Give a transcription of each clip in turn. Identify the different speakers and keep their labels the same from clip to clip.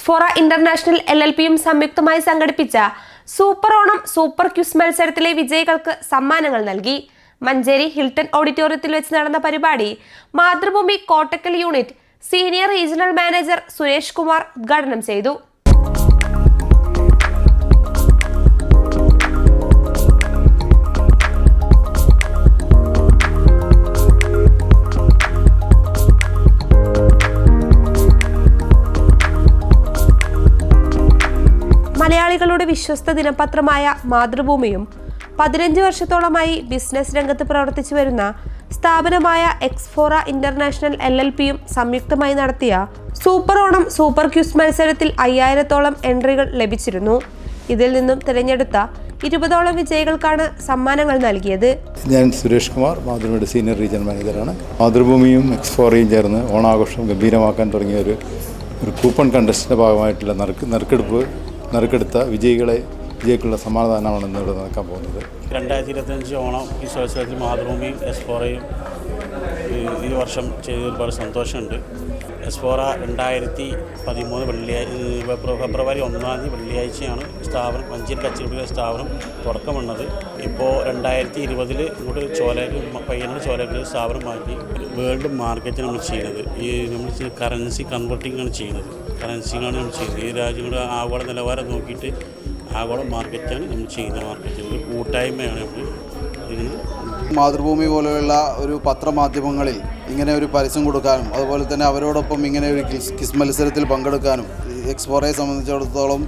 Speaker 1: എക്സ്ഫോറ international LLPയും സംയുക്തമായി സംഘടിപ്പിച്ച super Onam super quiz മത്സരത്തിലെ വിജയികൾക്ക് സമ്മാനങ്ങൾ നൽകി. മഞ്ചേരി ഹിൽട്ടൺ ഓഡിറ്റോറിയത്തിൽ വെച്ച് നടന്ന പരിപാടി Mathrubhumi Kottakkal unit senior regional manager Suresh Kumar ഉദ്ഘാടനം ചെയ്തു. മലയാളികളുടെ വിശ്വസ്ത ദിനപത്രമായ മാതൃഭൂമിയും 15 വർഷത്തോളമായി ബിസിനസ് രംഗത്ത് പ്രവർത്തിച്ചു വരുന്ന സ്ഥാപനമായ എക്സ്ഫോറ ഇന്റർനാഷണൽ LLPയും സംയുക്തമായി നടത്തിയ സൂപ്പർ ഓണം സൂപ്പർ ക്വിസ് മത്സരത്തിൽ 5000-ഓളം എൻട്രികൾ ലഭിച്ചിരുന്നു. ഇതിൽ നിന്നും തിരഞ്ഞെടുത്ത 20ഓളം വിജയികൾക്കാണ് സമ്മാനങ്ങൾ നൽകിയത്.
Speaker 2: ഞാൻ സുരേഷ് കുമാർ, മാതൃഭൂമിയുടെ സീനിയർ റീജിയണൽ മാനേജറാണ്. മാതൃഭൂമിയും എക്സ്ഫോറയും ചേർന്ന് ഓണാഘോഷം ഗംഭീരമാക്കാൻ തുടങ്ങിയ ഒരു കൂപ്പൺ കണ്ടസ്റ്റിൻ്റെ ഭാഗമായിട്ടുള്ള നറുക്കെടുത്ത വിജയിക്കുള്ള സമാധാനമാണ് ഇന്നിവിടെ നടക്കാൻ പോകുന്നത്.
Speaker 3: 2025 ഓണം ഈ മത്സരത്തിൽ മാതൃഭൂമിയും എക്സ്ഫോറയും ഈ വർഷം ചെയ്ത് ഒരുപാട് സന്തോഷമുണ്ട്. എക്സ്ഫോറ 2013 ഫെബ്രുവരി 1 വെള്ളിയാഴ്ചയാണ് സ്ഥാപനം മഞ്ചേരി കച്ചവട സ്ഥാപനം തുടക്കമുള്ളത്. ഇപ്പോൾ 2020 ഇങ്ങോട്ട് പയ്യന്നൂർ ചോലക്ക് സ്ഥാപനം മാറ്റി വേൾഡ് മാർക്കറ്റ് നമ്മൾ ചെയ്യുന്നത്. നമ്മൾ കറൻസി കൺവേർട്ടിംഗ് ആണ് ചെയ്യുന്നത്. കറൻസിയാണ് നമ്മൾ ചെയ്യുന്നത്. ഈ രാജ്യങ്ങളുടെ ആഗോള നിലവാരം നോക്കിയിട്ട് ആഗോള മാർക്കറ്റാണ് നമ്മൾ ചെയ്യുന്ന മാർക്കറ്റ്. ഒരു കൂട്ടായ്മയാണ് നമ്മൾ ഇതിന്.
Speaker 4: മാതൃഭൂമി പോലെയുള്ള ഒരു പത്രമാധ്യമങ്ങളിൽ ഇങ്ങനെ ഒരു പരസ്യം കൊടുക്കാനും അതുപോലെ തന്നെ അവരോടൊപ്പം ഇങ്ങനെ ഒരു ക്വിസ് മത്സരത്തിൽ പങ്കെടുക്കാനും എക്സ്ഫോറയെ സംബന്ധിച്ചിടത്തോളം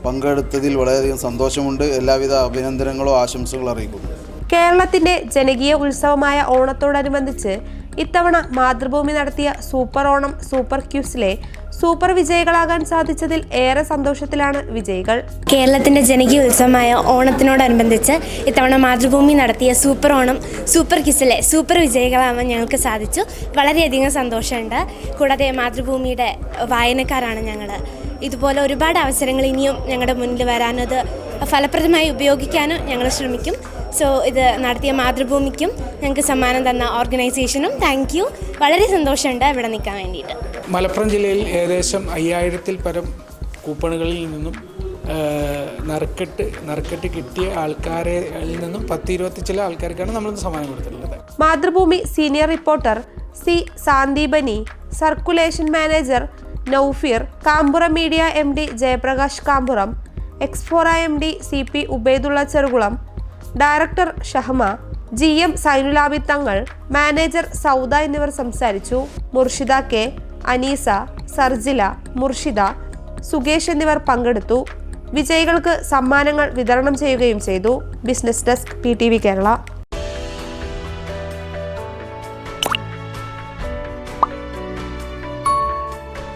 Speaker 4: പങ്കെടുത്തതിൽ വളരെയധികം സന്തോഷമുണ്ട്. എല്ലാവിധ അഭിനന്ദനങ്ങളും ആശംസകളും അറിയിക്കുന്നു.
Speaker 1: കേരളത്തിന്റെ ജനകീയ ഉത്സവമായ ഓണത്തോടനുബന്ധിച്ച് ഇത്തവണ മാതൃഭൂമി നടത്തിയ സൂപ്പർ ഓണം സൂപ്പർ ക്വിസിലെ സൂപ്പർ വിജയികളാകാൻ സാധിച്ചതിൽ ഏറെ സന്തോഷത്തിലാണ് വിജയികൾ.
Speaker 5: കേരളത്തിന്റെ ജനകീയ ഉത്സവമായ ഓണത്തിനോടനുബന്ധിച്ച് ഇത്തവണ മാതൃഭൂമി നടത്തിയ സൂപ്പർ ഓണം സൂപ്പർ ക്വിസിലെ സൂപ്പർ വിജയികളാവാൻ ഞങ്ങൾക്ക് സാധിച്ചു. വളരെയധികം സന്തോഷമുണ്ട്. കൂടാതെ മാതൃഭൂമിയുടെ വായനക്കാരാണ് ഞങ്ങൾ. ഇതുപോലെ ഒരുപാട് അവസരങ്ങൾ ഇനിയും ഞങ്ങളുടെ മുന്നിൽ വരാനത് ഫലപ്രദമായി ഉപയോഗിക്കാനും ഞങ്ങൾ ശ്രമിക്കും. സോ ഇത് നടത്തിയ മാതൃഭൂമിക്കും ഞങ്ങൾക്ക് സമ്മാനം തന്ന ഓർഗനൈസേഷനും താങ്ക് യു. വളരെ സന്തോഷമുണ്ട് ഇവിടെ നിൽക്കാൻ വേണ്ടിയിട്ട്.
Speaker 6: മലപ്പുറം ജില്ലയിൽ ഏകദേശം 5000-ൽ പരം കൂപ്പണുകളിൽ നിന്നും നറുക്കെട്ട് കിട്ടിയ ആൾക്കാരിൽ നിന്നും 10-20 ചില ആൾക്കാർക്കാണ് നമ്മൾ സമ്മാനം കൊടുത്തിട്ടുള്ളത്.
Speaker 1: Mathrubhumi senior reporter C Sandeepani, circulation manager Naufeer, Kampuram media MD Jayaprakash Kampuram, എക്സ്ഫോറ MD CP Ubaidulla Cherukulam, director Shahma, GM Sainulabi Thangal, manager Sauda എന്നിവർ സംസാരിച്ചു. മുർഷിദ K, അനീസ, സർജില, മുർഷിദ, സുകേഷ് എന്നിവർ പങ്കെടുത്തു. വിജയികൾക്ക് സമ്മാനങ്ങൾ വിതരണം ചെയ്യുകയും ചെയ്തു. Business desk PTV Kerala.